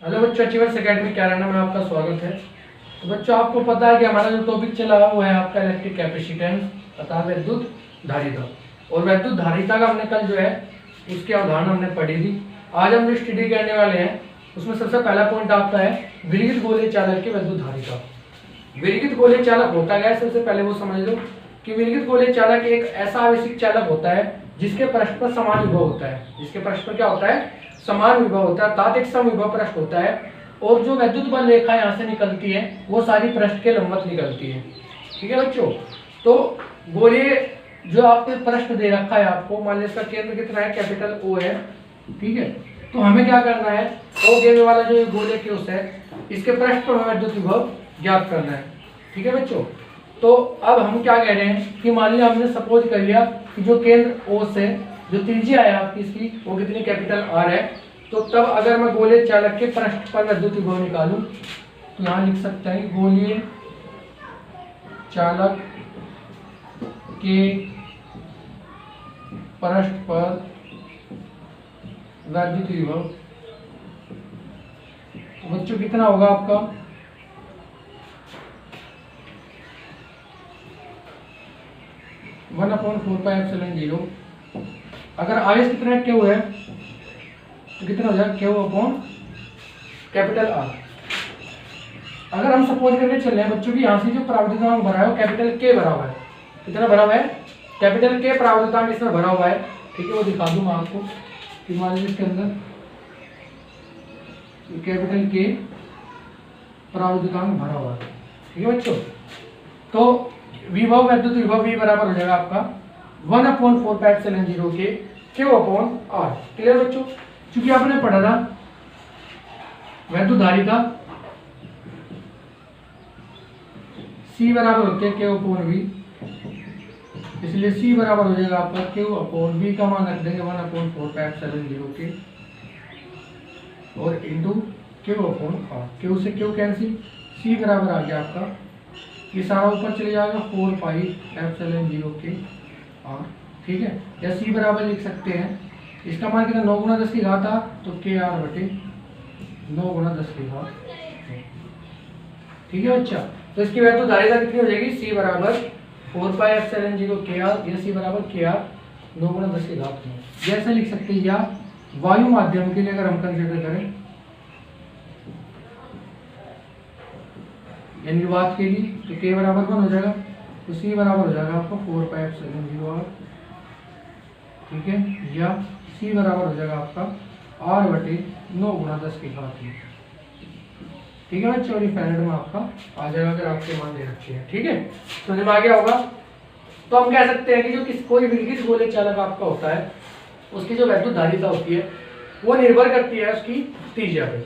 Hello बच्चों, achievers academy Kairana में आपका स्वागत है। तो बच्चों, आपको पता है कि हमारा जो टॉपिक चला है वो है आपका इलेक्ट्रिक कैपेसिटेंस अर्थात विद्युत धारिता। और विद्युत धारिता का हमने कल जो है उसकी अवधारणा हमने पढ़ी थी। आज हम जो स्टडी करने वाले हैं उसमें सबसे पहला पॉइंट आपका है विरहित गोलीय चालक की विद्युत धारिता। विरहित गोलीय चालक होता क्या है, सबसे पहले वो समझ लो कि विरहित गोलीय चालक एक ऐसा आवेशित चालक होता है जिसके पृष्ठ पर समान विभव होता है। जिसके पृष्ठ पर क्या होता है? समान विभव होता है, अर्थात एक समविभव पृष्ठ होता है। और जो विद्युत बल रेखा यहाँ से निकलती है वो सारी पृष्ठ के लंबवत निकलती है। ठीक है बच्चों, तो गोलीय जो आपको पृष्ठ दे रखा है, आपको मान लीजिए इसका केंद्र कितना है, कैपिटल ओ है। ठीक है, तो हमें क्या करना है, ओ गेंद वाला जो गोलीय क्यूस है इसके पृष्ठ पर हमें विद्युत विभव ज्ञात करना है। ठीक है बच्चों, तो अब हम क्या कह रहे हैं कि मान लिया हमने सपोज कर लिया कि जो केंद्र ओ से जो त्रिज्या है आपकी इसकी वो कितनी, कैपिटल आर है। तो तब अगर मैं गोलीय चालक के पृष्ठ पर विद्युत विभव निकालूं तो यहाँ लिख सकते हैं गोलीय चालक के पृष्ठ पर विद्युत विभव बच्चों कितना होगा आपका, वन अपॉन 4πε0। अगर आवेश कितना क्यू है तो कितना हो जाएगा, क्यू अपॉन कैपिटल आर। अगर हम सपोज करके चल रहे हैं बच्चों की यहाँ से जो परावर्तितांक भरा है वो कैपिटल के भरा हुआ है। कितना भरा हुआ है? कैपिटल के परावर्तितांक इसमें भरा हुआ है। ठीक है, वो दिखा दूँ मैं आपको कि मान लीजिए इसके अंदर कैपिटल के परावर्तितांक भरा हुआ है। ठीक है बच्चों, तो विभव विद्युत विभव V बराबर हो जाएगा आपका 1/4πε0 के Q अपॉन R। क्लियर बच्चों, क्योंकि आपने पढ़ा था विद्युत धारिता C बराबर होती है Q अपॉन V, इसलिए C बराबर हो जाएगा आपका Q अपॉन V का मान रख देंगे 1/4πε0 के और into Q upon R। Q से Q कैंसिल, C बराबर आ गया आपका, ये सारा ऊपर चले जाएगा 4πε0 के R। ठीक है, या C बराबर लिख सकते हैं, इसका मान कितना 9 गुना 10 की घात आ तो के आर बटे 9 गुना 10 की घात। ठीक है बच्चा, तो इसकी वैल्यू धारिता कितनी हो जाएगी, C बराबर 4πε0 के आर या C बराबर के आर 9 गुना 10 की घात 9। जैसे लिख सकते हैं, या वायु माध्यम के लिए अगर हम कंसिडर करें यानी बात के लिए तो k बराबर 1 हो जाएगा, तो C बराबर हो जाएगा आपको 4πε0r। ठीक है, या C बराबर हो जाएगा आपका R बटे 9 गुना 10 की घात 9। ठीक है बच्चों, और ये फैरेड में आपका आ जाएगा अगर आपके मान दे रखे हैं। ठीक है, तो जब आ गया होगा तो हम कह सकते हैं कि जो कोई विद्युत गोलीय चालक आपका होता है उसकी जो विद्युत धारिता होती है वो निर्भर करती है उसकी त्रिज्या पे।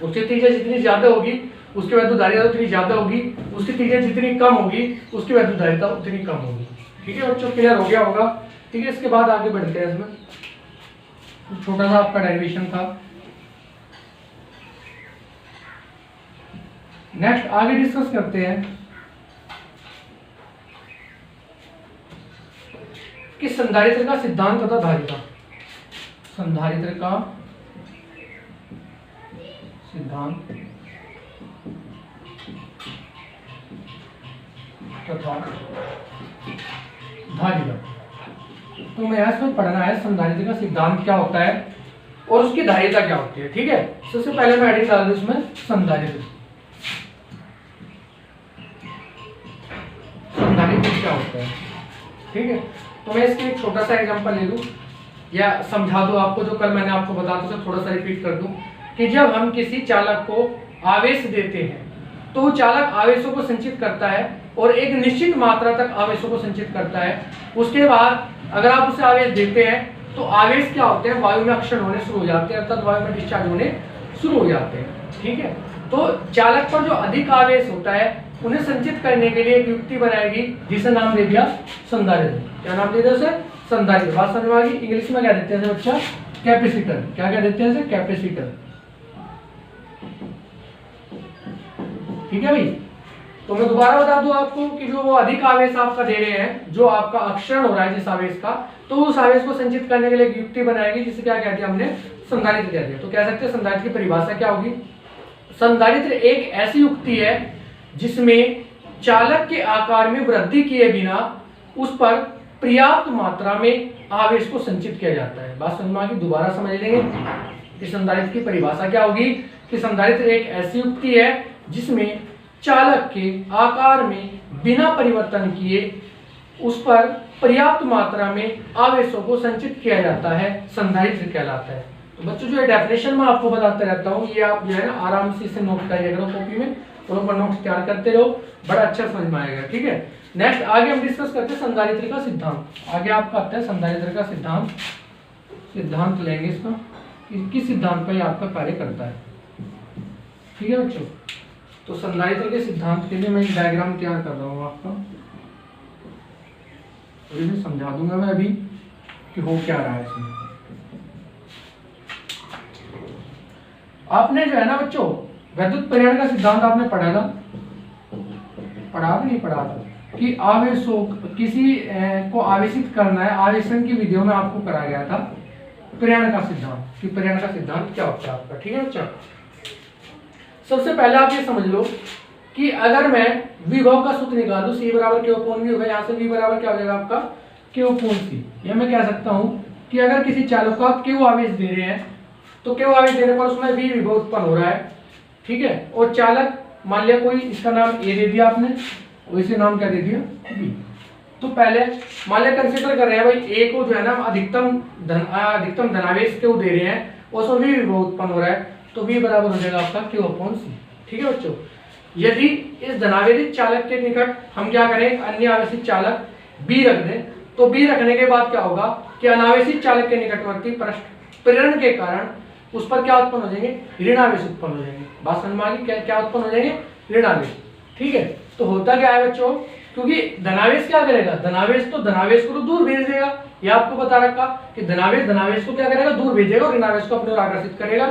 उसकी त्रिज्या जितनी ज्यादा होगी उसकी विद्युत धारिता उतनी ज्यादा होगी, उसकी त्रिज्या जितनी कम होगी उसकी विद्युत धारिता उतनी कम होगी। ठीक है बच्चों, क्लियर हो गया होगा। ठीक है, इसके बाद आगे बढ़ते हैं। इसमें छोटा सा आपका डेरिवेशन था। नेक्स्ट आगे डिस्कस करते हैं कि संधारित्र का सिद्धांत तथा धारिता। संधारित्र का सिद्धांत तथा धारिता। तो मैं इसमें पढ़ना है संधारित्र का सिद्धांत क्या होता है और उसकी धारिता क्या होती है। ठीक है, सबसे पहले मैं हेडिंग डाल दूं इसमें संधारित्र। संधारित्र क्या होता है? ठीक है, तो मैं इसके एक छोटा सा एग्जांपल ले लूं या समझा दूं आपको, जो कल मैंने आपको बताया था उसे थोड़ा सा रिपीट कर दूं कि जब हम किसी चालक को आवेश देते हैं तो वो चालक आवेशों को संचित करता है और एक निश्चित मात्रा तक आवेशों को संचित करता है। उसके बाद अगर आप उसे आवेश देते हैं तो आवेश क्या होते हैं, वायु में अक्षण होने शुरू हो जाते हैं, अर्थात वायु में डिस्चार्ज होने शुरू हो जाते हैं। ठीक है, तो चालक पर जो अधिक आवेश होता है उन्हें संचित करने के लिए एक युक्ति बनाएगी जिसे नाम दे दिया संधारित्र। क्या नाम दे दिया उसे? संधारित्र। बात समझ में आ गई? इंग्लिश में क्या देते हैं बच्चा? कैपेसिटर। क्या क्या देते हैं इसे? कैपेसिटर। ठीक है भाई, तो मैं दोबारा बता दूं आपको कि जो वो अधिक आवेश आपका दे रहे हैं, जो आपका अक्षरण हो रहा है जिस आवेश का, तो उस आवेश को संचित करने के लिए एक युक्ति बनाएगी जिसे क्या कहते हैं हमने, संधारित्र कह दिया। तो कह सकते हैं संधारित्र की परिभाषा क्या होगी? संधारित्र एक ऐसी युक्ति है जिसमें चालक के आकार में वृद्धि किए बिना उस पर पर्याप्त मात्रा में आवेश को संचित किया जाता है। बात समझ में आ गई? दोबारा समझ लेंगे कि संधारित्र की परिभाषा क्या होगी कि संधारित्र एक ऐसी युक्ति है जिसमें चालक के आकार में बिना परिवर्तन किए उस पर पर्याप्त मात्रा में आवेशों को संचित किया जाता है, संधारित्र कहलाता है। तो बच्चों जो है डेफिनेशन में आपको बताते रहता हूँ, ये आप जो है ना आराम से इसे नोट करिए करो कॉपी में और ऊपर नोट्स तैयार करते रहो, बड़ा अच्छा समझ में आएगा। ठीक है, नेक्स्ट आगे हम डिस्कस करते हैं संधारित्र का सिद्धांत। आगे आपका आता है संधारित्र का सिद्धांत। सिद्धांत लेंगे इसका, किस सिद्धांत पर आपका कार्य करता है। ठीक है बच्चों, तो संधारित्र के सिद्धांत के लिए मैं एक डायग्राम तैयार कर रहा हूँ आपका, और इसे समझा दूंगा मैं अभी कि हो क्या रहा है इसमें। आपने जो है ना बच्चों विद्युत परिवहन का सिद्धांत आपने पढ़ा था, पढ़ा नहीं पढ़ा था कि आवेशों किसी को आवेशित करना है, आवेशन की विधियों में आपको कराया गया था परिवहन का सिद्धांत कि परिवहन का सिद्धांत क्या होता है आपका। ठीक है बच्चा, सबसे पहले आप ये समझ लो कि अगर मैं विभव का सूत्र निकालूं C बराबर Q अपॉन V होगा, यहाँ से V बराबर क्या हो जाएगा आपका Q अपॉन C। या मैं कह सकता हूँ कि अगर किसी चालक को आप Q आवेश दे रहे हैं तो Q आवेश देने पर उसमें V विभव उत्पन्न हो रहा है। ठीक है, और चालक मान लिया कोई, इसका नाम A दे दिया आपने और इसे नाम क्या दे दिया B। तो पहले मान लिया कंसिडर कर रहे हैं भाई A को जो है ना अधिकतम धनावेश क्यों दे रहे हैं, उसमें V विभव उत्पन्न हो रहा है, तो V बराबर हो जाएगा आपका Q अपॉन C। ठीक है बच्चों, यदि इस धनावेशित चालक के निकट हम क्या करें, अन्य आवेशित चालक B रख दें, तो B रखने के बाद क्या होगा कि अनावेशित चालक के निकटवर्ती पृष्ठ प्रेरण के कारण उस पर क्या उत्पन्न हो जाएंगे, ऋणावेश उत्पन्न हो जाएंगे। बात समझ में आ गई? क्या उत्पन्न हो जाएंगे, ऋणावेश। ठीक है, तो होता क्या है बच्चों, क्योंकि धनावेश क्या करेगा, धनावेश को तो दूर भेज देगा, ये आपको बता रखा कि धनावेश को क्या करेगा, दूर भेजेगा और ऋणावेश को अपने ओर आकर्षित करेगा।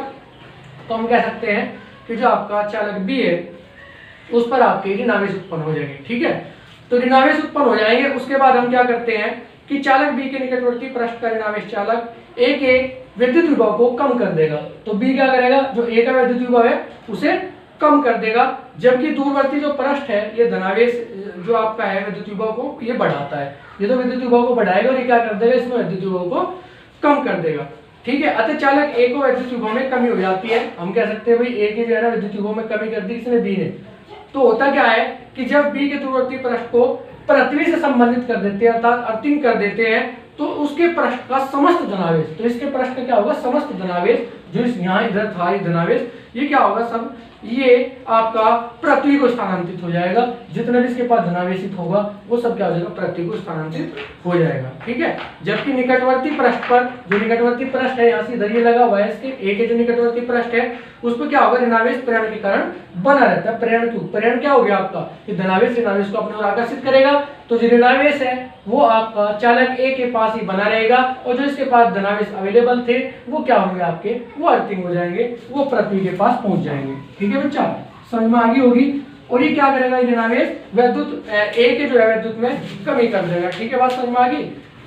तो हम कह सकते हैं कि जो आपका चालक B है उस पर आपके ऋणावेश उत्पन्न हो जाएंगे। ठीक है, तो ऋणावेश उत्पन्न हो जाएंगे, उसके बाद हम क्या करते हैं कि चालक B के निकटवर्ती पृष्ठ का ऋणावेश चालक A के विद्युत विभव को कम कर देगा। तो B क्या करेगा, जो A का विद्युत विभव है उसे कम कर देगा, जबकि दूरवर्ती जो पृष्ठ है ये धनावेश जो आपका है विद्युत विभव को ये बढ़ाता है। ये तो विद्युत विभव को बढ़ाएगा और ये क्या कर देगा, इसमें विद्युत विभव को कम कर देगा। ठीक है, अतः चालक A को विद्युत विभव में कमी हो जाती है। हम कह सकते हैं भाई A के जो है ना विद्युत विभव में कमी कर दी किसने, B ने। तो होता क्या है कि जब B के दूरवर्ती पृष्ठ को पृथ्वी से संबंधित कर देते हैं अर्थात अर्थिंग कर देते हैं, तो उसके पृष्ठ का समस्त धनावेश, तो इसके पृष्ठ का क्या होगा, समस्त धनावेश जो इस यहाँ इधर था ये धनावेश, ये क्या होगा, सब ये आपका पृथ्वी को स्थानांतरित हो जाएगा। जितने भी इसके पास धनावेशित होगा वो सब क्या हो जाएगा, पृथ्वी को स्थानांतरित हो जाएगा। ठीक है, जबकि निकटवर्ती पृष्ठ पर, जो निकटवर्ती पृष्ठ है यहाँ से इधर ये लगा हुआ है, इसके A के जो निकटवर्ती पृष्ठ है उस पर क्या होगा, ऋणावेश प्रेरण के कारण बना रहता है। प्रेरण क्या हो गया आपका, कि धनावेश ऋणावेश को अपने ओर आकर्षित करेगा, तो जो ऋणावेश है वो आपका चालक A के पास ही बना रहेगा और जो इसके पास धनावेश अवेलेबल थे वो क्या होंगे आपके, वो अर्थिंग हो जाएंगे, वो पृथ्वी के पास पहुंच जाएंगे। ठीक है बच्चा, समझ में आ गई होगी। और ये क्या करेगा, ऋणावेश विद्युत A के जो है विद्युत में कमी कर देगा। ठीक है, बात समझ में आ गई,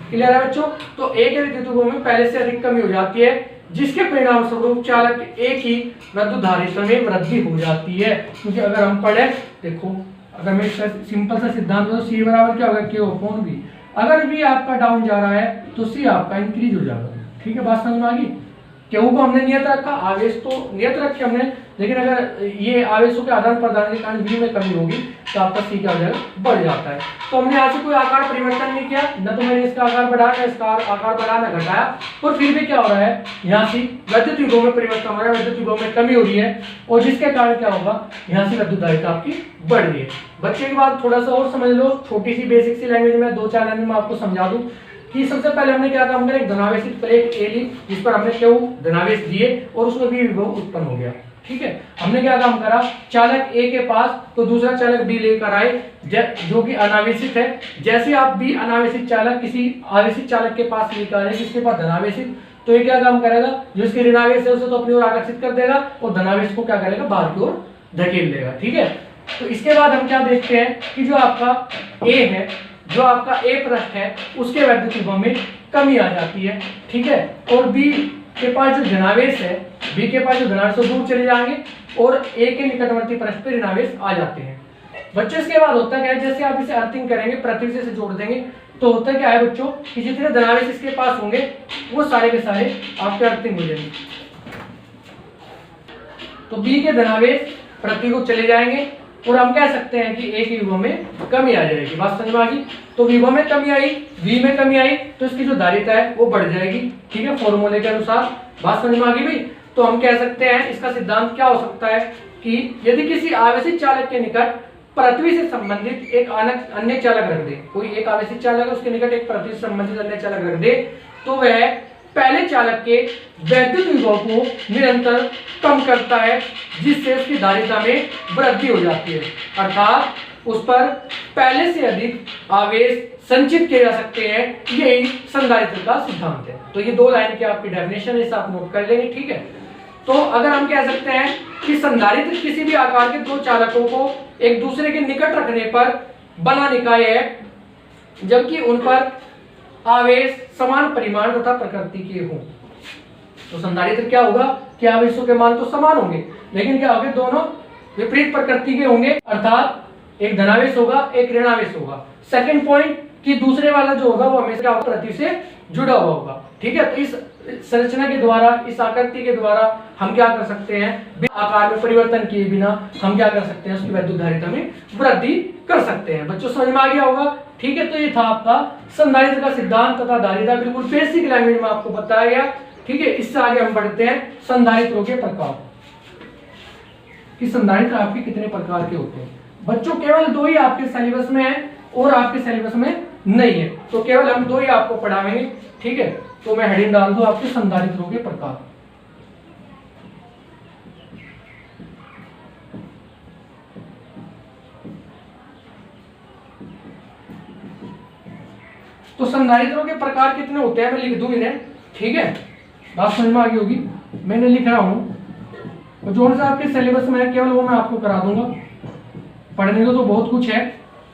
क्लियर है बच्चों। तो A के विद्युत विभव में पहले से अधिक कमी हो जाती है, जिसके परिणाम स्वरूप चालक A की विद्युत धारिता में वृद्धि हो जाती है। क्योंकि अगर हम पढ़े, देखो अगर मैं सिंपल सा सिद्धांत तो C बराबर क्या होगा, Q अपॉन V। अगर V आपका डाउन जा रहा है तो C आपका इंक्रीज हो जाएगा। ठीक है, बात समझ में आ गई। Q को हमने नियत रखा, आवेश तो नियत रखे हमने, लेकिन अगर ये आवेशों के आदान प्रदान के कारण V में कमी होगी तो आपका C क्या हो जाएगा, बढ़ जाता है। तो हमने यहाँ से कोई आकार परिवर्तन नहीं किया, न तो मैंने इसका आकार बढ़ाया, इसका आकार बढ़ाना घटाया, और फिर भी क्या हो रहा है, यहाँ से विद्युत विभव में परिवर्तन हो रहा है, विद्युत विभव में कमी हो रही है, और जिसके कारण क्या होगा, यहाँ से विद्युत धारिता आपकी बढ़ रही है। बच्चे की बात थोड़ा सा और समझ लो, छोटी सी बेसिक सी लैंग्वेज में 2-4 लाइन में आपको समझा दूं कि सबसे पहले हमने क्या काम करा, एक धनावेशित प्लेट A ली जिस पर हमने Q धनावेश दिए और उसमें भी विभव उत्पन्न हो गया। ठीक है, हमने क्या काम करा, चालक A के पास तो दूसरा चालक B लेकर आए जो कि अनावेशित है। जैसे आप B अनावेशित चालक किसी आवेशित चालक के पास लेकर आए जिसके पास धनावेशित, तो ये क्या काम करेगा, जो इसके ऋणावेश है उसे तो अपनी ओर आकर्षित कर देगा और धनावेश को क्या करेगा, बाहर की ओर धकेल देगा। ठीक है, तो इसके बाद हम क्या देखते हैं कि जो आपका A है, जो आपका A पृष्ठ है उसके विद्युत विभव में कमी आ जाती है। ठीक है, और B के पास जो धनावेश है, बी के पास जो धनावेश है दूर चले जाएंगे और ए के निकटवर्ती पृष्ठ पर ऋणावेश आ जाते हैं। बच्चों इसके बाद होता क्या है, जैसे आप इसे अर्थिंग करेंगे, पृथ्वी से जोड़ देंगे, तो होता क्या है बच्चों कि जितने धनावेश इसके पास होंगे वो सारे के सारे आपके अर्थिंग हो जाएंगे। तो बी के धनावेश पृथ्वी को चले जाएंगे और हम कह सकते हैं कि ए के विभव में कमी आ जाएगी। बात समझ में आ गई? तो विभव में कमी आई, वी में कमी आई, तो इसकी जो धारिता है वो बढ़ जाएगी। ठीक है, फॉर्मूले के अनुसार। बात समझ में आ गई भाई? तो हम कह सकते हैं इसका सिद्धांत क्या हो सकता है कि यदि किसी आवेशित चालक के निकट पृथ्वी से संबंधित एक अन्य चालक रख दे, कोई एक आवेशित चालक है उसके निकट एक पृथ्वी से संबंधित अन्य चालक रख दे, तो वह पहले चालक के वैद्युत विभव को निरंतर कम करता है, जिससे उसकी धारिता में वृद्धि हो जाती है, अर्थात उस पर पहले से अधिक आवेश संचित किए जा सकते हैं। यही संधारित्र का सिद्धांत है। तो ये 2 लाइन की आपकी डेफिनेशन है, इसे आप नोट कर लेंगे। ठीक है, तो अगर हम कह सकते हैं कि संधारित्र किसी भी आकार के 2 चालकों को एक दूसरे के निकट रखने पर बना निकाय है, जबकि उन पर आवेश समान परिमाण तथा प्रकृति के हों। तो संधारित्र क्या होगा कि आवेशों के मान तो समान होंगे, लेकिन क्या होंगे, दोनों विपरीत प्रकृति के होंगे, अर्थात एक धनावेश होगा, एक ऋणावेश होगा। सेकंड पॉइंट कि दूसरे वाला जो होगा वो हमेशा पृथ्वी से जुड़ा हुआ होगा। ठीक है, तो इस संरचना के द्वारा, इस आकृति के द्वारा हम क्या कर सकते हैं, आकार में परिवर्तन किए बिना हम क्या कर सकते हैं, उसकी वैद्युत धारिता में वृद्धि कर सकते हैं। बच्चों समझ में आ गया होगा? ठीक है, तो ये था आपका संधारित्र का सिद्धांत तथा धारिता, बिल्कुल बेसिक लैंग्वेज में आपको बताया गया। ठीक है, इससे आगे हम बढ़ते हैं संधारित्रों के प्रकार, कि संधारित्र आपके कितने प्रकार के होते हैं। बच्चों केवल 2 ही आपके सिलेबस में है और आपके सिलेबस में नहीं है, तो केवल हम 2 ही आपको पढ़ाएंगे। ठीक है, तो मैं हेडिंग डाल दूं आपके संधारित्रों के प्रकार। तो संधारित्रों के प्रकार कितने होते हैं मैं लिख दूं इन्हें। ठीक है, बात समझ में आ गई होगी, मैंने लिख रहा हूं, और जो सा आपके सिलेबस में है केवल वो मैं आपको करा दूंगा। पढ़ने को तो बहुत कुछ है।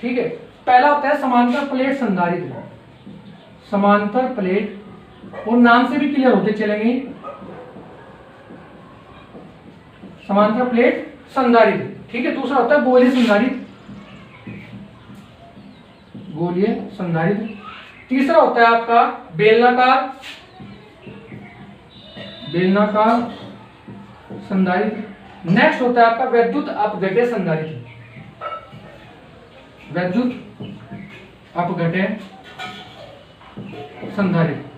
ठीक है, पहला होता है समांतर प्लेट संधारित्र। समांतर प्लेट, और नाम से भी क्लियर होते चलेंगे, समांतर प्लेट संधारित्र। ठीक है, दूसरा होता है गोलीय संधारित्र, गोलीय संधारित्र। तीसरा होता है आपका बेलनाकार, बेलनाकार संधारित्र। नेक्स्ट होता है आपका वैद्युत अपघट्य संधारित्र, वैद्युत अपघट्य संधारित्र।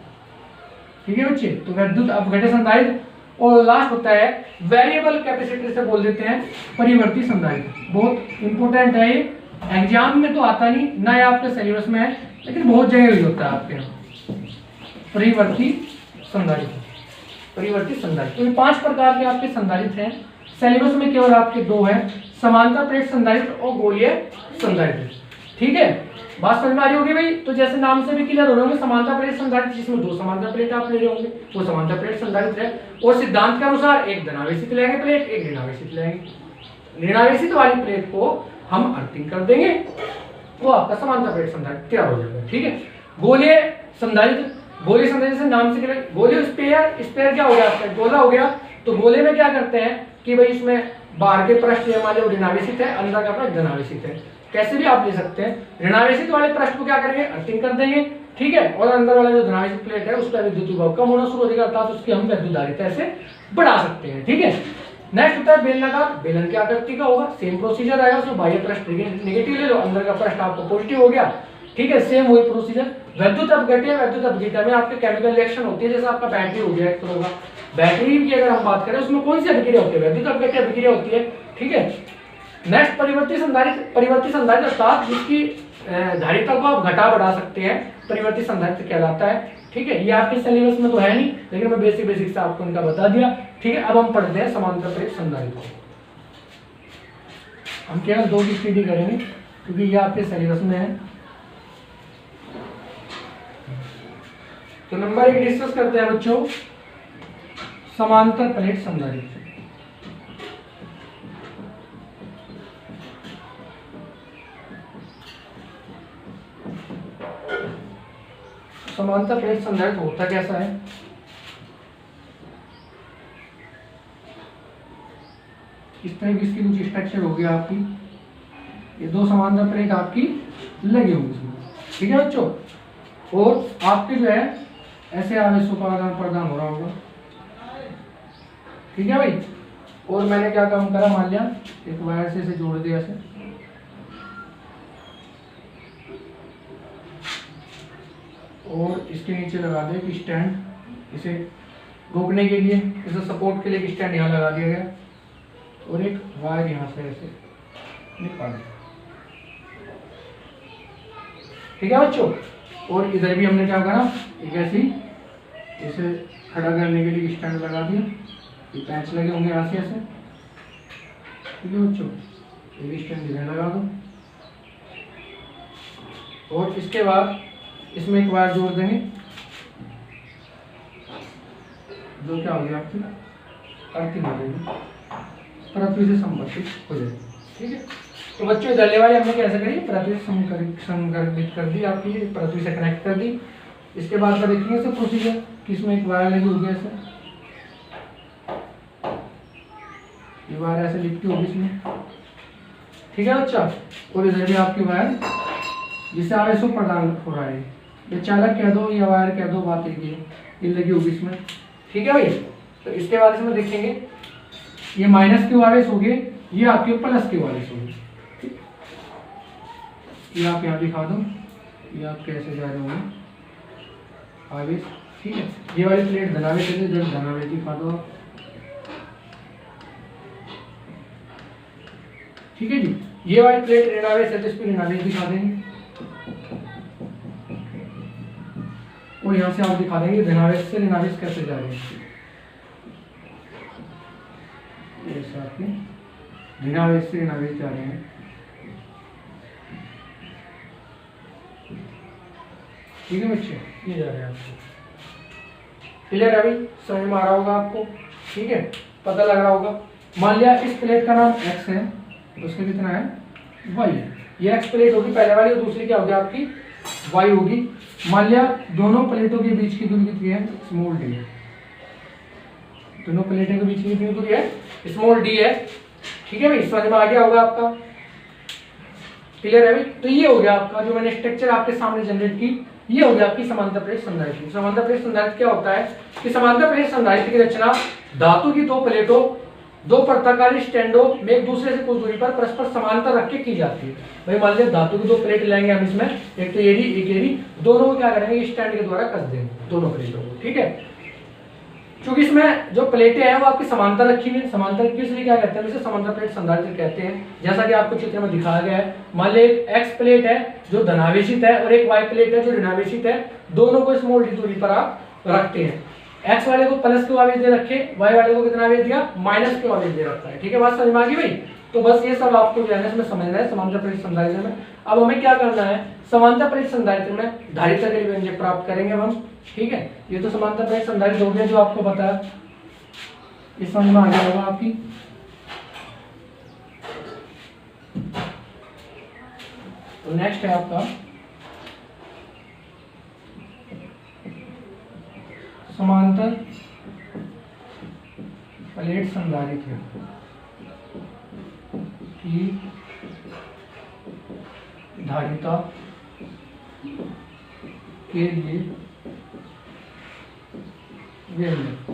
ठीक है बच्चे, तो वैद्युत अपघट्य संधारित्र। और लास्ट होता है वेरिएबल कैपेसिटर, से बोल देते हैं परिवर्ती संधारित्र। बहुत इंपॉर्टेंट है ये, एग्जाम में तो आता नहीं ना, ये आपके सिलेबस में है, लेकिन बहुत जगह भी होता है आपके यहाँ। परिवर्ती संधारित्र, परिवर्ती संधारित्र। तो ये 5 प्रकार के आपके संधारित्र हैं। सिलेबस में केवल आपके 2 हैं, समांतर प्लेट संधारित्र और गोलीय संधारित्र। ठीक है, बात समझ में आ रही होगी भाई? तो जैसे नाम से भी क्लियर हो रहे होंगे, समांतर प्लेट संधारित्र जिसमें 2 समांतर प्लेट आप ले रहे होंगे वो समांतर प्लेट संधारित्र है। और सिद्धांत के अनुसार एक धनावेशित लेंगे प्लेट, एक ऋणावेशित लेंगे। ऋणावेशित वाली प्लेट को हम अर्थिंग कर देंगे, वो आपका समांतर प्लेट संधारित्र तैयार हो जाएगा। ठीक है, गोलीय संधारित्र, गोलीय संधारित्र से नाम से क्लियर, गोलीय स्पेयर, स्पेयर क्या हो गया आपका, गोला हो गया। तो गोले में क्या करते हैं कि भाई इसमें बाहर के पृष्ठ हमारे ऋणावेशित है, अंदर का पृष्ठ धनावेशित है। कैसे भी आप ले सकते हैं। ऋणावेशित वाले पृष्ठ को क्या करेंगे, अर्थिंग कर देंगे। ठीक है, और अंदर वाला जो धनावेशित प्लेट है उसका विद्युत विभव कम होना शुरू हो जाएगा, अर्थात उसकी हम वैद्युत धारिता ऐसे बढ़ा सकते हैं। ठीक है, नेक्स्ट होता है बेलनाकार। बेलन की आकृति का होगा, सेम प्रोसीजर आएगा, उसमें बाह्य पृष्ठ नेगेटिव ले लो, अंदर का पृष्ठ आपको पॉजिटिव हो गया। ठीक है, सेम वही प्रोसीजर। वैद्युत अपघट्य, वैद्युत अपघट्य में आपके केमिकल रिएक्शन होती है, जैसे आपका बैटरी हो गया एक तरह का। बैटरी की अगर हम बात करें उसमें कौन सी अभिक्रिया होती है, वैद्युत अपघट्य अभिक्रिया होती है। ठीक है, नेक्स्ट परिवर्ती संधारित्र। परिवर्ती संधारित्र अर्थात जिसकी धारिता को आप घटा बढ़ा सकते हैं, परिवर्ती संधारित्र कहलाता है। ठीक है, ये आपके सिलेबस में तो है नहीं, लेकिन मैं बेसिक से आपको इनका बता दिया। ठीक है, अब हम पढ़ते हैं समांतर प्लेट संधारित्र। हम केवल 2 की स्टडी करेंगे क्योंकि ये आपके सिलेबस में है। तो नंबर 1 डिस्कस करते हैं बच्चों, समांतर प्लेट संधारित्र। समांतर प्लेट संधारित्र होता कैसा है। इस तरह की इसकी कुछ स्ट्रक्चर होगी आपकी, ये दो समांतर प्लेट आपकी लगी होगी इसमें, ठीक है बच्चों। और आपके जो है ऐसे आवेशों का आदान प्रदान हो रहा होगा, ठीक है भाई। और मैंने क्या काम करा, मान लिया एक वायर से इसे जोड़ दिया ऐसे, और इसके नीचे लगा दिया कि स्टैंड, इसे रोकने के लिए, इसे सपोर्ट के लिए एक स्टैंड यहाँ लगा दिया गया, और एक वायर यहाँ से ऐसे निकाल दिया, ठीक है बच्चों। और इधर भी हमने क्या करा, एक ऐसी इसे खड़ा करने के लिए स्टैंड लगा दिया, ये पैंच लगे होंगे यहाँ से ऐसे, ठीक है बच्चों। ये स्टैंड इधर लगा दो, और इसके बाद इसमें एक वायर जोड़ देंगे, जो क्या हो गया आपकी अर्थिंग हो जाएगी, पृथ्वी से संपर्कित हो जाएगी, ठीक है। तो बच्चों दले वाली हमने कैसे करी, पृथ्वी से संपर्कित कर दी, आपकी पृथ्वी से कनेक्ट कर दी। इसके बाद का देखेंगे सर प्रोसीजर कि इसमें एक वायर लगी होगी ऐसे, ये वायर ऐसे लिपटी होगी इसमें, ठीक है बच्चा। और इधर भी आपकी वायर जिसे आवेशों प्रदान हो रहा है, ये चालक कह दो या वायर कह दो, बात एक ही है, ये लगी होगी इसमें, ठीक है भाई। तो इसके बाद इसमें देखेंगे ये माइनस क्यू आवेश हो गए, ये आपके प्लस क्यू आवेश हो गए, ये आप यहाँ दिखा दो, ये आप कैसे जा रहे होंगे आवेश, ठीक है। ये वाली प्लेट धनावेश है, इधर धनावेश दिखा दो, ठीक है जी। ये वाली प्लेट ऋणावेश है तो इस पर ऋणावेश दिखा देंगे, और यहाँ से आप दिखा देंगे धनावेश से ऋणावेश कैसे जा रहे हैं, ऐसे आपके ऋणावेश से ऋणावेश जा रहे हैं, ठीक है बच्चे, ये जा रहे हैं आपको, क्लियर है अभी, समझ में आ रहा होगा आपको, ठीक है, पता लग रहा होगा। मान लिया इस प्लेट का नाम x है, उसके कितना है y है, ये x प्लेट होगी पहले वाली, और दूसरी क्या होगी आपकी y होगी। मान लिया दोनों प्लेटों के बीच की दूरी कितनी है, स्मॉल d है, दोनों प्लेटों के बीच की दूरी है स्मॉल d है, ठीक है भाई, समझ में आ गया होगा आपका, क्लियर है भाई। तो ये हो गया आपका जो मैंने स्ट्रक्चर आपके सामने जनरेट की, ये हो गया आपकी समांतर प्लेट संधारित्र। समांतर प्लेट संधारित्र क्या होता है कि समांतर प्लेट संधारित्र की रचना धातु की दो प्लेटों, दो पर्ताकारी स्टैंडों में एक दूसरे से कुछ दूरी पर परस्पर समांतर रख के की जाती है। भाई मान लिया धातु की दो प्लेट लेंगे हम इसमें, एक तो एडी एक एडी, दोनों को क्या करेंगे स्टैंड के द्वारा कस देंगे दोनों प्लेटों को, ठीक है। क्योंकि इसमें जो प्लेटें हैं वो आपकी समांतर रखी हुई है, समांतर की इसलिए क्या कहते हैं, इसे समांतर प्लेट संधारित्र कहते हैं। जैसा कि आपको चित्र में दिखाया गया है, मान लिया एक एक्स प्लेट है जो धनावेशित है और एक वाई प्लेट है जो ऋणावेशित है, दोनों को स्मॉल डी दूरी पर आप रखते हैं। एक्स वाले को प्लस क्यू आवेश दे रखे, वाई वाले को कितना आवेश दिया, माइनस क्यू आवेश दे रखा है, ठीक है, बात समझ में आ गई भाई। तो बस ये सब आपको जो है इसमें समझना है समांतर प्लेट संधारित्र में। अब हमें क्या करना है, समांतर प्लेट संधारित्र में धारिता के लिए व्यंजक प्राप्त करेंगे हम, ठीक है। ये तो समांतर प्लेट संधारित्र हो गया जो आपको पता है, इस समझ में आ गया होगा आपकी। तो नेक्स्ट है आपका समांतर प्लेट संधारित्र की धारिता के लिए व्यंजक।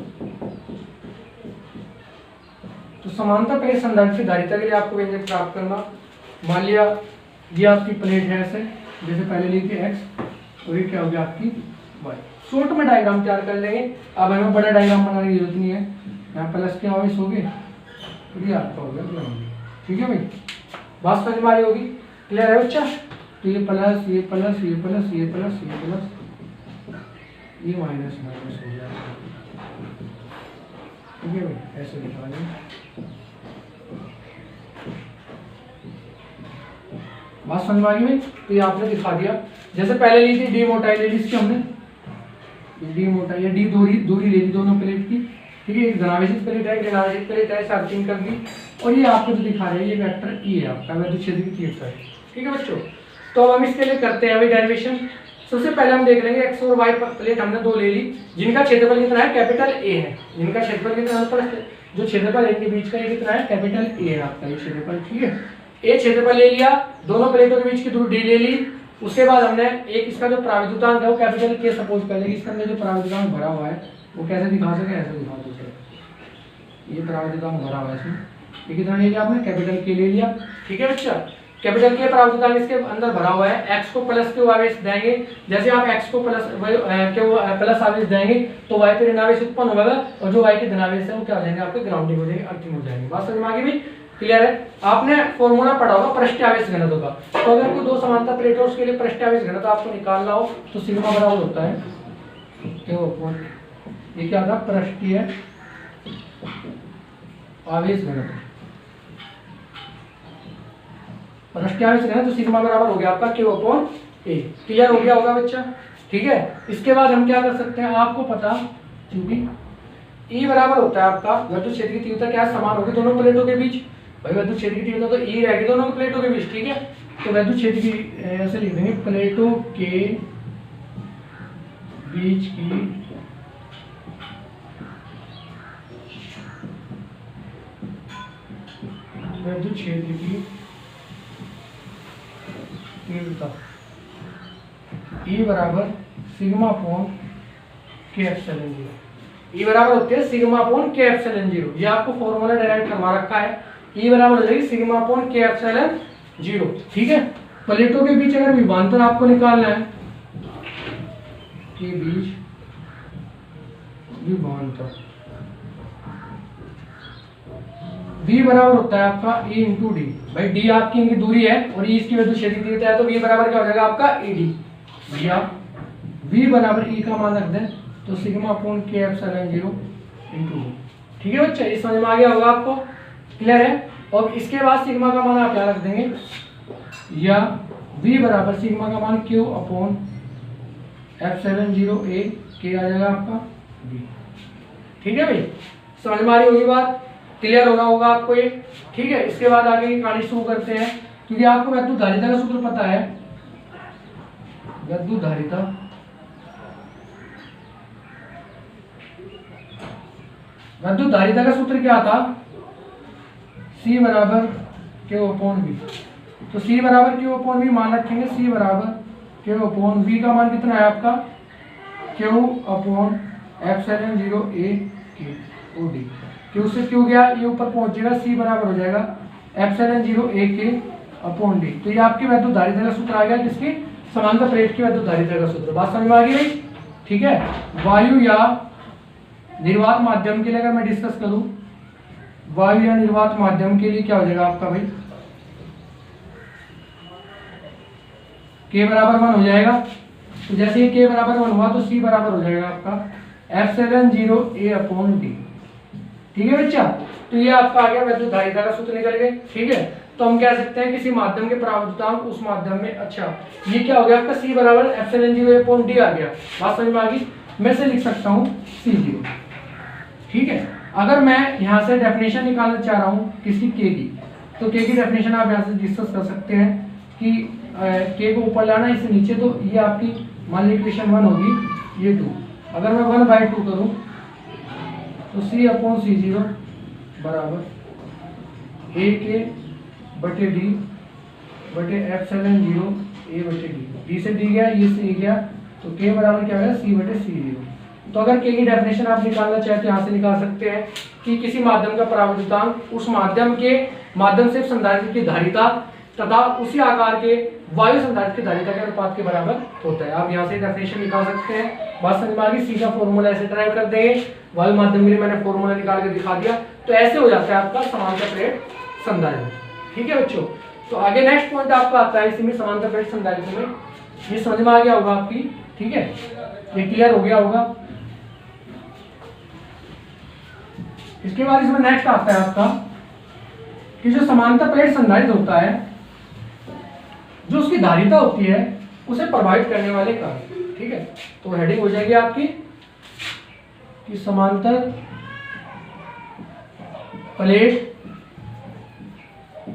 तो समांतर प्लेट संधारित्र की धारिता के लिए आपको व्यंजक प्राप्त करना, मान लिया ये आपकी प्लेट है ऐसे, जैसे पहले ली थी x और ये क्या हो गया आपकी y। शॉर्ट में डायग्राम तैयार कर लेंगे, अब हमें बड़ा डायग्राम बनाने की जरूरत नहीं है। यहाँ प्लस के आवेश हो गए तो ये आपका हो गया, ठीक है भाई, बात समझ में आ रही होगी, क्लियर है बच्चा। तो ये प्लस ये प्लस ये प्लस ये प्लस ये प्लस ये माइनस माइनस हो गया, ठीक है भाई, ऐसे लिखा लें, बात समझ में आ गई भाई। तो ये आपने दिखा दिया, जैसे पहले ली थी डी मोटाई ले ली इसकी हमने, डी मोटाई या डी दूरी ले ली दोनों प्लेट की, ठीक है, एक धनावेशित प्लेट है एक ऋणावेशित प्लेट है, सर्चिंग कर दी, और ये आपको जो दिखा रहा है ये वेक्टर ई है आपका वैद्युत क्षेत्र की तीव्रता है, ठीक है बच्चों। तो अब हम इसके लिए करते हैं अभी डेरिवेशन। सबसे पहले हम देख लेंगे x और y प्लेट हमने दो ले ली, जिनका क्षेत्रफल कितना है, कैपिटल A है, जिनका क्षेत्रफल कितना है, जो क्षेत्रफल इनके बीच का ये कितना है, कैपिटल ए है आपका ये क्षेत्रफल, ठीक है। ए क्षेत्रफल ले लिया, दोनों प्लेटों के बीच की दूरी डी ले ली। उसके बाद हमने एक इसका जो प्राविद्युतांक है वो कैपिटल के सपोज कर लेंगे, इसके अंदर जो प्राविद्युतांक भरा हुआ है वो कैसे दिखा सके, ऐसे दिखा दो। ये प्राविद्युतांक भरा हुआ है इसमें, ये कितना ले लिया आपने, कैपिटल के ले लिया, ठीक है बच्चा। कैपिटल के प्राविद्युतांक इसके अंदर भरा हुआ है, x को प्लस क्यू आवेश देंगे, जैसे आप x को प्लस क्यू प्लस आवेश देंगे तो y पे ऋण आवेश उत्पन्न होगा, और जो y के धन आवेश है वो क्या हो जाएंगे आपके ग्राउंडिंग हो जाएंगे, अर्थिंग हो जाएंगे। बात समझ में आ गई भाई, क्लियर है। आपने फॉर्मूला पढ़ा होगा पृष्ठ आवेश घनत्व का, तो अगर कोई दो समांतर प्लेट है उसके लिए पृष्ठ आवेश घनत्व आपको निकालना हो तो सिग्मा बराबर होता है क्यों, ये क्या था, पृष्ठीय आवेश घनत्व, पृष्ठीय आवेश घनत्व तो सिग्मा बराबर हो गया आपका Q अपॉन A। क्लियर हो गया होगा बच्चा, ठीक है। इसके बाद हम क्या कर सकते हैं, आपको पता क्योंकि E बराबर होता है आपका विद्युत क्षेत्र की तीव्रता क्या समान होगी दोनों प्लेटों के बीच, भाई विद्युत क्षेत्र की तीव्रता तो E रहेगी दोनों प्लेटों के बीच, ठीक है। तो विद्युत क्षेत्र की ऐसे लिख देंगे, प्लेटों के बीच की विद्युत क्षेत्र की तीव्रता E बराबर सिग्मा अपॉन के एप्सिलॉन जीरो, E बराबर होती है सिग्मा अपॉन के एप्सिलॉन जीरो। ये आपको फॉर्मूला डेराइव करवा रखा है, E बराबर हो जाएगी सिग्मा अपॉन के एप्सिलॉन जीरो, ठीक है। प्लेटों के बीच अगर विभवांतर आपको निकालना है, के बीच विभवांतर V बराबर होता है आपका E इंटू डी, भाई D आपकी इनकी दूरी है और E इसकी विद्युत क्षेत्र की तीव्रता है, तो V बराबर क्या हो जाएगा आपका ED। भैया V बराबर E का मान रख दें तो सिग्मा अपॉन के एप्सिलॉन जीरो इंटू, ठीक है बच्चा, ये समझ में आ गया होगा आपको, क्लियर है। और इसके बाद सिग्मा का मान आप क्या रख देंगे, या V बराबर सिग्मा का मान Q upon epsilon zero A के आ जाएगा आपका V, ठीक है भाई, समझ में आ रही होगी बात, क्लियर हो रहा होगा आपको ये, ठीक है। इसके बाद आगे की कहानी शुरू करते हैं, क्योंकि आपको विद्युत धारिता का सूत्र पता है, विद्युत धारिता का सूत्र क्या था, C बराबर Q अपॉन V, तो C बराबर Q अपॉन V मान रखेंगे, C बराबर Q अपॉन V का मान कितना है आपका Q upon epsilon zero A के ओ डी, Q से Q गया, ये ऊपर पहुंच जाएगा, C बराबर हो जाएगा एप्सिलॉन जीरो A के अपॉन डी। तो ये आपकी विद्युत धारिता का सूत्र आ गया, किसकी, समांतर प्लेट की विद्युत धारिता का सूत्र। बात समझ में आ गई भाई, ठीक है। वायु या निर्वात माध्यम के लिए अगर मैं डिस्कस करूं, वायु या निर्वात माध्यम के लिए क्या हो जाएगा आपका भाई, K बराबर 1 हो जाएगा, तो जैसे ही K बराबर 1 हुआ तो C बराबर हो जाएगा आपका epsilon zero A upon D, ठीक है बच्चा। तो ये आपका आ गया विद्युत धारिता का सूत्र निकल गए, ठीक है। तो हम कह सकते हैं किसी माध्यम के प्राविद्युतांक उस माध्यम में, अच्छा ये क्या हो गया आपका C बराबर epsilon zero A upon D आ गया, बात समझ में आ गई। मैं से लिख सकता हूँ C0, ठीक है। अगर मैं यहाँ से डेफिनेशन निकालना चाह रहा हूँ किसी K की, तो K की डेफिनेशन आप यहाँ से डिस्कस कर सकते हैं कि K को ऊपर लाना इसे नीचे, तो ये आपकी मान ली इक्वेशन 1 होगी, ये 2, अगर मैं 1/2 करूँ तो C अपॉन C0 बराबर A के बटे D बटे एप्सिलॉन जीरो A बटे D से D गया, ये से A गया, तो K बराबर क्या होगा C बटे C0। तो अगर K की डेफिनेशन आप निकालना चाहते हैं यहाँ से निकाल सकते हैं कि किसी माध्यम का प्राविद्युतांक उस माध्यम के माध्यम से संधारित्र की धारिता तथा उसी आकार के वायु संधारित्र की धारिता के अनुपात के बराबर होता है। आप यहाँ से डेफिनेशन निकाल सकते हैं, बात समझ में आ गई। C का फॉर्मूला ऐसे ड्राइव कर देंगे, वायु माध्यम के लिए मैंने फॉर्मूला निकाल के दिखा दिया, तो ऐसे हो जाता है आपका समांतर प्लेट संधारित्र, ठीक है बच्चों। तो आगे नेक्स्ट पॉइंट आपका आता है इसमें समांतर प्लेट संधारित्र में, ये समझ में आ गया होगा आपकी, ठीक है, ये क्लियर हो गया होगा। इसके बाद इसमें नेक्स्ट आता है आपका कि जो समांतर प्लेट संधारित्र होता है, जो उसकी धारिता होती है उसे प्रभावित करने वाले कारक, ठीक है। तो हेडिंग हो जाएगी आपकी कि समांतर प्लेट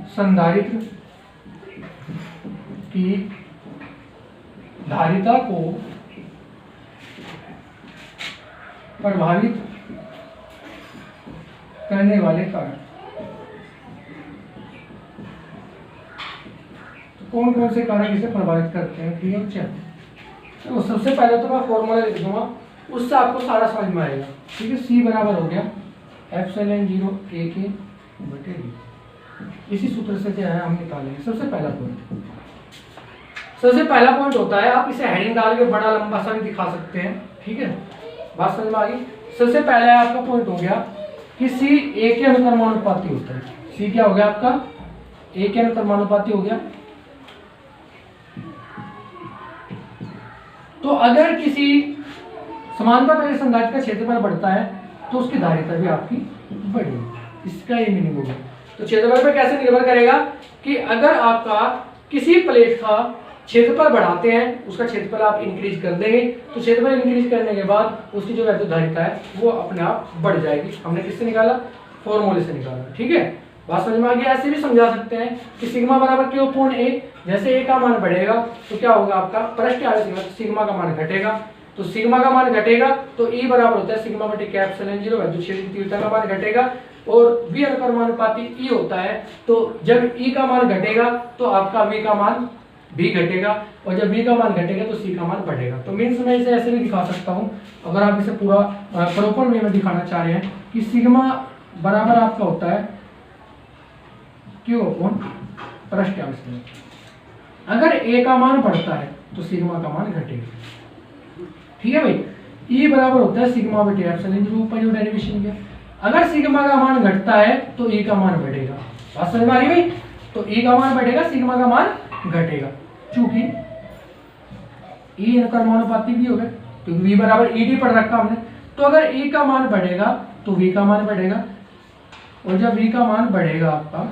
संधारित्र की धारिता को प्रभावित करने वाले कारक। तो कौन कौन से कारक इसे प्रभावित करते हैं? ठीक है बच्चा, तो सबसे पहले तो मैं फॉर्मूला लिख दूंगा, उससे आपको सारा समझ में आएगा। ठीक है, C बराबर हो गया एप्सिलॉन 0 A के बटे D। इसी सूत्र से जो है हम निकालेंगे। सबसे पहला पॉइंट होता है, आप इसे हेडिंग डाल के बड़ा लंबा सा भी दिखा सकते हैं। ठीक है, बात समझ में आ गई। सबसे पहला आपका पॉइंट हो गया कि C A के अनुक्रमानुपाती होता है। C क्या हो गया आपका? A के अनुक्रमानुपाती हो गया। तो अगर किसी समांतर प्लेट संधारित्र का क्षेत्रफल बढ़ता है तो उसकी धारिता भी आपकी बढ़ेगी। इसका ये मीनिंग होगा। तो क्षेत्रफल पे कैसे निर्भर करेगा कि अगर आपका किसी प्लेट का क्षेत्रफल बढ़ाते हैं, उसका क्षेत्रफल आप इंक्रीज कर देंगे, तो क्षेत्रफल इंक्रीज करने के बाद उसकी जो वैद्युत धारिता है वो अपने आप बढ़ जाएगी। हमने किससे निकाला? फॉर्मूले से निकाला। ठीक है, बात समझ में आ गई। ऐसे भी समझा सकते हैं कि सिग्मा बराबर Q अपॉन A, जैसे A का मान बढ़ेगा तो क्या होगा आपका पृष्ठ आवेश, सिग्मा का मान घटेगा। तो सिग्मा का मान घटेगा तो E बराबर होता है सिग्मा बटे K एप्सिलॉन 0, वैद्युत क्षेत्र की तीव्रता का मान घटेगा। और V अनुक्रमानुपाती E होता है, तो जब E का मान घटेगा तो आपका V का मान भी घटेगा, और जब V का मान घटेगा तो C का मान बढ़ेगा। तो मीन्स मैं इसे ऐसे भी दिखा सकता हूँ, अगर आप इसे पूरा प्रॉपर वे में दिखाना चाह रहे हैं कि सिग्मा बराबर आपका होता है Q अपॉन पृष्ठ आवेश। अगर A का मान बढ़ता है तो सिग्मा का मान घटेगा। ठीक है भाई, E बराबर होता है सिग्मा बटे एप्सिलॉन 0, ऊपर जो डेरिवेशन किया। अगर सिग्मा का मान घटता है तो E का मान बढ़ेगा। बात समझ में आ रही भाई? तो E का मान बढ़ेगा, सिग्मा का मान घटेगा, चूंकि E अनुक्रमानुपाती भी होगा, क्योंकि V बराबर ED पढ़ रखा हमने। तो अगर E का मान बढ़ेगा तो V का मान बढ़ेगा, और जब V का मान बढ़ेगा आपका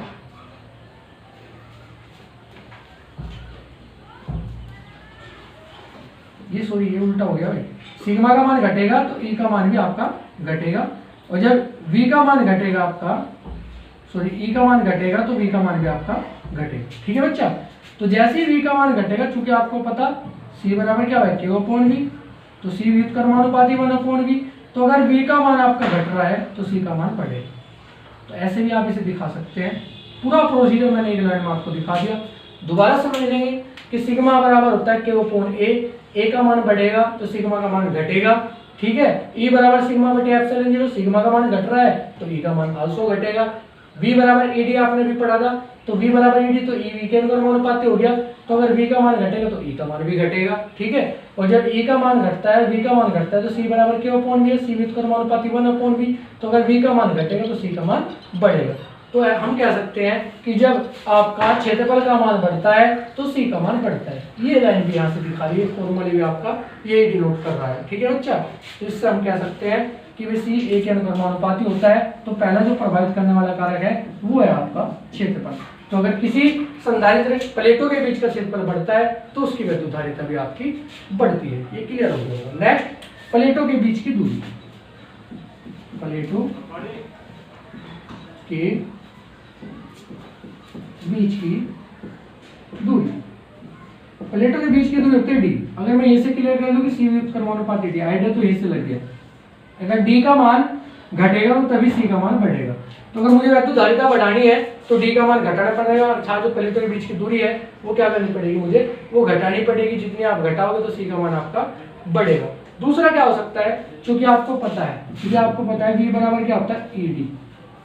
ये उल्टा हो गया भाई, सिग्मा का मान घटेगा तो E का मान भी आपका घटेगा, और जब V का मान घटेगा आपका E का मान घटेगा तो V का मान भी आपका घटेगा। ठीक है बच्चा, तो जैसे ही V का मान घटेगा, चूंकि आपको पता C बराबर क्या है Q अपॉन V, तो C व्युत्क्रमानुपाती 1 अपॉन V। तो अगर V का मान आपका घट रहा है तो C का मान बढ़ेगा। तो ऐसे भी आप इसे दिखा सकते हैं। पूरा प्रोसीजर मैंने एक लाइन में आपको दिखा दिया। दोबारा समझ लेंगे कि सिग्मा बराबर होता है Q अपॉन A का मान बढ़ेगा तो सिग्मा का मान घटेगा। ठीक है, E बराबर सिग्मा बटे एप्सिलॉन 0, सिग्मा का मान घट रहा है तो E का मान आल्सो घटेगा। V बराबर ED आपने भी पढ़ा था, तो V बराबर ED तो E V के अनुक्रमानुपाती हो गया। तो अगर V का मान घटेगा तो E का मान भी घटेगा। ठीक है, और जब E का मान घटता है, V का मान घटता है, तो C बराबर Q upon V, C व्युत्क्रमानुपाती 1 upon V। तो अगर V का मान घटेगा तो C का मान बढ़ेगा। तो हम कह सकते हैं कि जब आपका क्षेत्रफल का मान बढ़ता है तो C का मान बढ़ता है। ये लाइन भी यहाँ से दिखा रही है, फॉर्मूले भी आपका ये डिनोट कर रहा है। ठीक है बच्चा, तो इससे हम कह सकते हैं कि वे C A के अनुक्रमानुपाती होता है। तो पहला जो प्रभावित करने वाला कारक है वो है आपका क्षेत्रफल। तो अगर किसी संधारित्र प्लेटों के बीच का क्षेत्रफल बढ़ता है तो उसकी वैद्युत धारिता भी आपकी बढ़ती है। ये क्लियर हो गया। नेक्स्ट, प्लेटों के बीच की दूरी। प्लेटों के बीच की दूरी, प्लेटों के बीच की दूरी होती है D। अगर मैं ये से क्लियर कर लूं कि C व्युत्क्रमानुपाती D, आइडिया तो ये से लग गया। अगर D का मान घटेगा तो तभी C का मान बढ़ेगा। तो अगर मुझे वैद्युत धारिता बढ़ानी है तो D का मान घटाना पड़ेगा, अर्थात जो प्लेटों के बीच की दूरी है वो क्या करनी पड़ेगी, मुझे वो घटानी पड़ेगी। जितनी आप घटाओगे तो C का मान आपका बढ़ेगा। दूसरा क्या हो सकता है, क्योंकि आपको पता है V बराबर क्या होता है ED,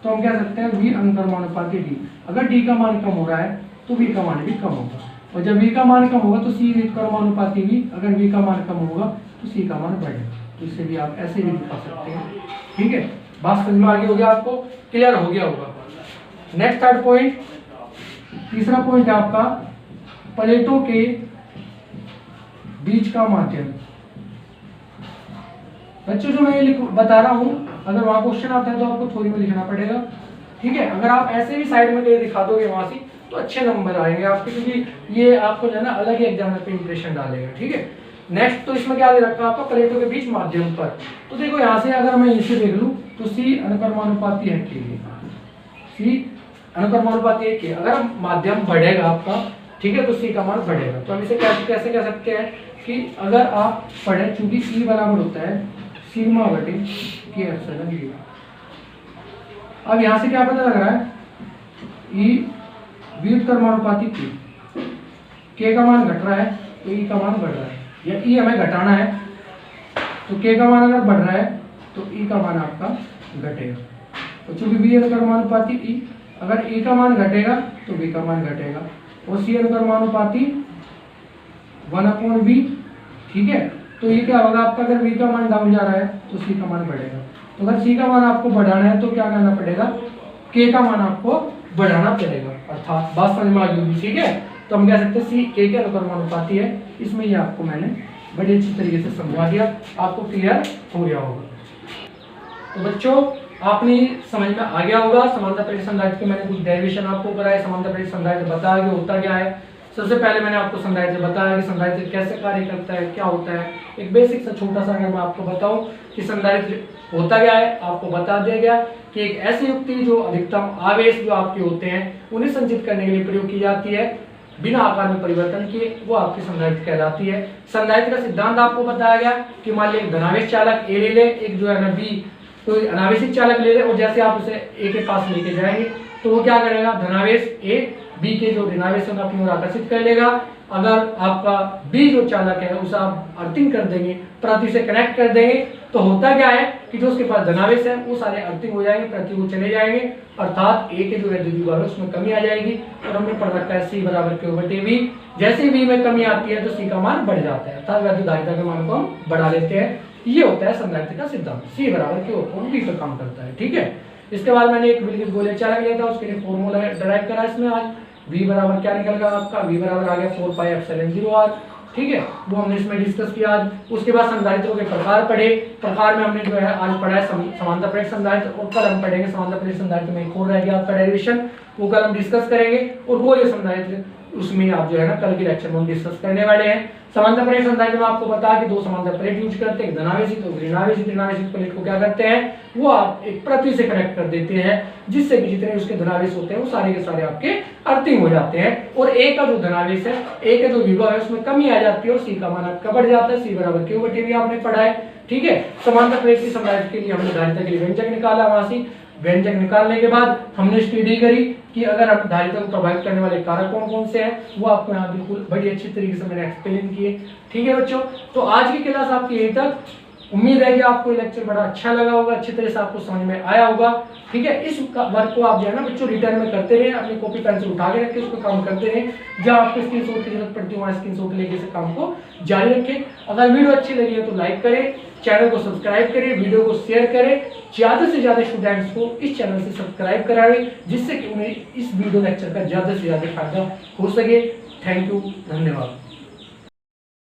तो हम कह सकते हैं V अनुक्रमानुपाती D। अगर D का मान कम हो रहा है तो V का मान भी कम होगा, और जब V का मान कम होगा तो C व्युत्क्रमानुपाती V, अगर V का मान कम होगा तो C का मान बढ़ेगा। तो इसे भी आप ऐसे भी दिखा सकते हैं। ठीक है, बात समझ में आ गई होगी, आपको क्लियर हो गया होगा। नेक्स्ट थर्ड पॉइंट, तीसरा पॉइंट है आपका प्लेटों के बीच का माध्यम। बच्चों जो मैं बता रहा हूँ, अगर वहां क्वेश्चन आता है तो आपको थोड़ी में लिखना पड़ेगा। ठीक है, अगर आप ऐसे भी साइड में कहीं दिखा दोगे वहां से तो अच्छे नंबर आएंगे आपके, क्योंकि ये आपको जो है ना अलग ही एग्जाम पे इंप्रेशन डालेगा। ठीक है, नेक्स्ट तो इसमें क्या दे रखा है आपका प्लेटों के बीच माध्यम पर। तो देखो यहाँ से अगर मैं इसे देख लूँ तो C अनुक्रमानुपाती है के लिए, C अनुक्रमानुपाती है के, अगर माध्यम बढ़ेगा आपका, ठीक है, तो C का मान बढ़ेगा। तो हम इसे कैसे कह सकते हैं कि अगर आप पढ़े, चूंकि E बराबर होता है सिग्मा बटे K एप्सिलॉन 0, अब यहाँ से क्या पता लग रहा है, ई व्युत्क्रमानुपाती P, K का मान घट रहा है तो E का मान बढ़ रहा है, या E हमें घटाना है तो K का मान अगर बढ़ रहा है तो E का मान आपका घटेगा। तो चूंकि V अनुक्रमानुपाती E, अगर E का मान घटेगा तो V का मान घटेगा, और C अनुक्रमानुपाती 1/V, ठीक है। तो ये क्या होगा आपका, अगर V का मान डाउन जा रहा है तो C का मान बढ़ेगा। तो अगर C का मान आपको बढ़ाना है तो क्या करना पड़ेगा, K का मान आपको बढ़ाना पड़ेगा, अर्थात बात समझ में आ गई होगी, ठीक है। तो हम कह सकते हैं C K के अनुक्रमानुपाती है। इसमें ये आपको मैंने बड़ी अच्छी तरीके से समझा दिया, आपको क्लियर हो गया होगा। तो बच्चों आपने समझ में आ गया होगा, समांतर प्रेरित संधारित्र के मैंने कुछ डेरिवेशन आपको कराया, समांतर प्रेरित संधारित्र बताया कि होता क्या है। सबसे पहले मैंने आपको संधारित्र बताया कि संधारित्र कैसे कार्य करता है, क्या होता है। एक बेसिक सा छोटा सा अगर मैं आपको बताऊं कि संधारित्र होता क्या है, आपको बता दिया गया कि एक ऐसी युक्ति जो अधिकतम आवेश जो आपके होते हैं उन्हें संचित करने के लिए प्रयोग की जाती है बिना आकार में परिवर्तन किए, वो आपकी संधारित्र कहलाती है। संधारित्र का सिद्धांत आपको बताया गया कि मान लीजिए एक धनावेश चालक ए ले ले, एक जो है ना बी, तो अनावेशित चालक ले ले, और जैसे आप उसे ए के पास लेके जाएंगे तो वो क्या करेगा, धनावेश ए बी के जो ऋणावेश है अपनी ओर आकर्षित कर लेगा। अगर आपका बी जो चालक है उसे आप अर्थिंग कर देंगे, प्रति से कनेक्ट कर देंगे, तो होता क्या है कि जो उसके पास धनावेश है वो सारे अर्थिंग हो जाएंगे, प्रति को चले जाएंगे, अर्थात ए के जो वैद्युत विभव है उसमें कमी आ जाएगी। और हमने पढ़ रखा है C बराबर Q/V, जैसे V में कमी आती है तो C का मान बढ़ जाता है, अर्थात वैद्युत धारिता के मान को हम बढ़ा लेते हैं। ये होता है संधारित्र का सिद्धांत, C बराबर Q/V पर काम करता है, ठीक है। इसके बाद मैंने एक विद्युत गोले चालक लिया था, उसके लिए फॉर्मूला डिराइव करा इसमें आज। V बराबर क्या निकल गया आपका, V बराबर आ गया 4πε0r, ठीक है, वो हमने इसमें डिस्कस किया आज। उसके बाद संधारित्रों के प्रकार पढ़े, प्रकार में हमने जो है आज पढ़ा है समांतर प्रेरित संधारित्र, और कल हम पढ़ेंगे समांतर प्रेरित संधारित्र में एक और रह गया आपका डेरिवेशन, वो कल हम डिस्कस करेंगे। और गोलीय संधारित्र उसमें आप जो है ना कल के लेक्चर में हम डिस्कस करने वाले हैं। समांतर प्लेट संधारित्र में आपको बताया कि दो समांतर प्लेट यूज करते हैं, धनावेशित और ऋणावेशित। ऋणावेशित प्लेट को क्या करते हैं, वो आप एक पृथ्वी से कनेक्ट कर देते हैं, जिससे कि जितने उसके धनावेश होते हैं वो सारे के सारे आपके अर्थिंग हो जाते हैं। और ए का जो धनावेश है, ए का जो विभव है उसमें कमी आ जाती है और सी का मान आपका बढ़ जाता है। सी बराबर Q/V आपने पढ़ा है, ठीक है। समांतर प्लेट की संधारित्र के लिए हमने धारिता के लिए व्यंजक निकाला, वहां से व्यंजक निकालने के बाद हमने स्टडी करी कि अगर आप धारिता को प्रभावित करने वाले कारक कौन कौन से हैं, वो आपको यहाँ बिल्कुल बड़ी अच्छी तरीके से मैंने एक्सप्लेन किए, ठीक है बच्चों। तो आज की क्लास आपकी यही तक, उम्मीद है कि आपको ये लेक्चर बड़ा अच्छा लगा होगा, अच्छी तरह से आपको समझ में आया होगा, ठीक है। इस वर्क को आप जो है ना बच्चों रिटर्न में करते रहे, अपनी कॉपी पेंसिल उठा के रखे, उसको काम करते रहे, जहाँ आपको स्क्रीनशॉट की जरूरत पड़ती है वहाँ स्क्रीनशॉट लेके से काम को जारी रखें। अगर वीडियो अच्छी लगी है तो लाइक करें, चैनल को सब्सक्राइब करें, वीडियो को शेयर करें, ज्यादा से ज्यादा स्टूडेंट्स को इस चैनल से सब्सक्राइब कराएं, जिससे कि उन्हें इस वीडियो लेक्चर का ज्यादा से ज्यादा फायदा हो सके। थैंक यू, धन्यवाद।